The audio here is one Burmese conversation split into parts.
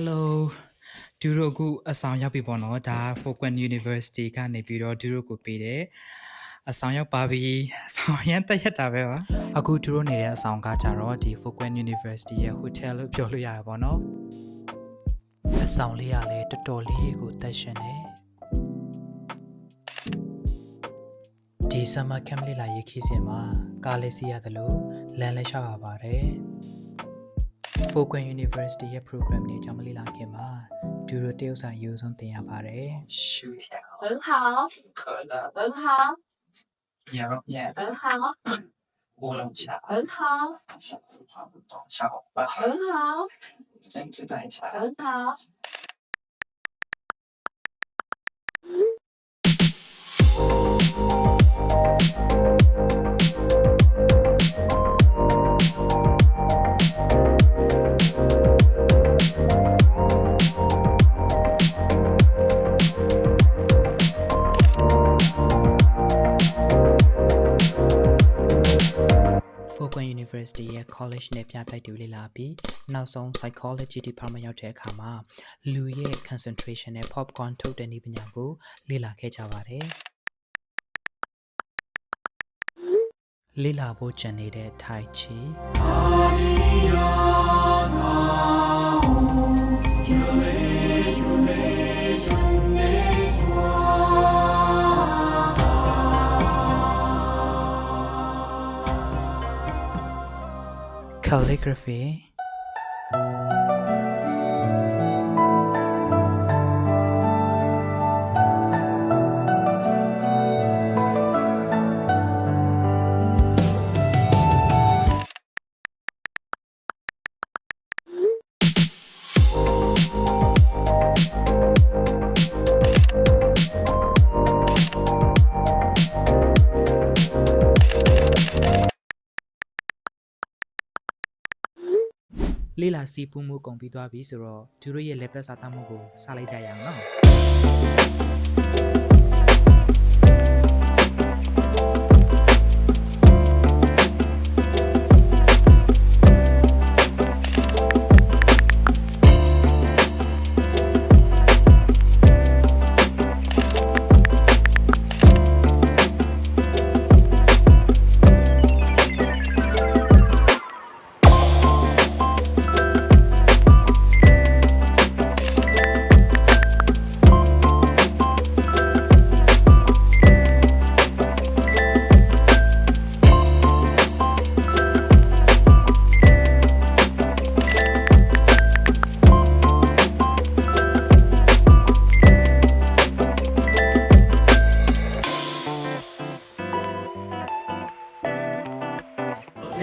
Hello ဒူတို့အခုအဆောင်ရောက်ပြီပေါ့နော်ဒါ Foquan University ကနေပြီးတော့ဒူတို့ကိုပေးတယ်အဆောင်ရောက်ပါပြီအဆောင်ရမ်းတက်ရက်တာပဲပါအခုဒူတို့နေတဲ့အဆောင်ကကြတော့ဒီ Foquan University ရဲ့ hotel လို့ပြောလို့ရရပါတော့အဆောင်လေးကလည်းတော်တော်လေးကိုတက်ရှင်တယ်ဒီ summer camp လေးလာရေးခီးစင်မှာကားလေးစီးရတယ်လို့လမ်းလည်းရှောက်ရပါတယ် Foquan University ရဲ့ program တွေကြောင့်မလေးလာခင်မှာဒူရိုတရုတ်စာရိုးဆုံးတင်ရပါတယ်薯条、很好，可乐、很好，牛肉面、很好，乌龙茶、很好，小笼包、很好，珍珠奶茶。很好。Foquan University ရဲ့ college နဲ့ပြတိုက်တူလေးလာပြီးနောက်ဆုံး psychology department ရောက်တဲ့အခါမှာလူရဲ့ concentration နဲ့ popcorn ထုတ်တဲ့နည်းပညာကိုလေ့လာခဲ့ကြပါတယ်လေ့လာဖို့ကြံနေတဲ့ Tai Chi calligraphyလေးလာစီပူးမှုကုန်ပြီးသွားပြီဆိုတော့သူတို့ရဲ့လက်သက်စာသားမှုကိုစလိုက်ကြရအောင်နော်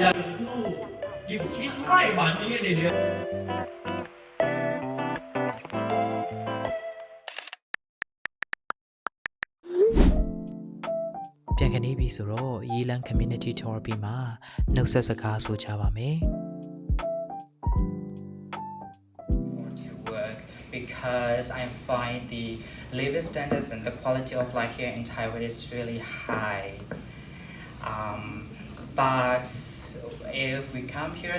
呀，你骑快嘛，你也得。ပြန်ခနေပြီဆိုတော့ရေလန်း community tour ပြီးမှနှုတ်ဆက်စကားဆိုကြပါမယ် to work because I find the living standards and the quality of life here in Taiwan is really high. But if we come here,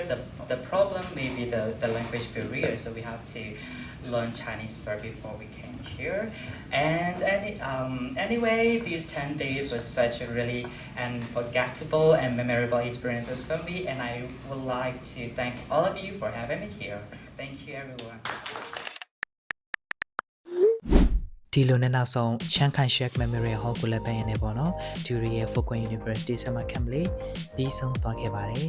the problem may be the language barrier, so we have to learn Chinese first before we came here. And anyway, these 10 days was such a really unforgettable and memorable experiences for me, and I would like to thank all of you for having me here. Thank you, everyone. ဒီလိုနဲ့နောက်ဆုံးချမ်းခိုင် Shack Memorial Hall ကိုလည်းပြန်ရနေပေါ့နော်ဒူရီရဲ့ Foquan University Summer Camp လေးပြီးဆုံးသွားခဲ့ပါတယ်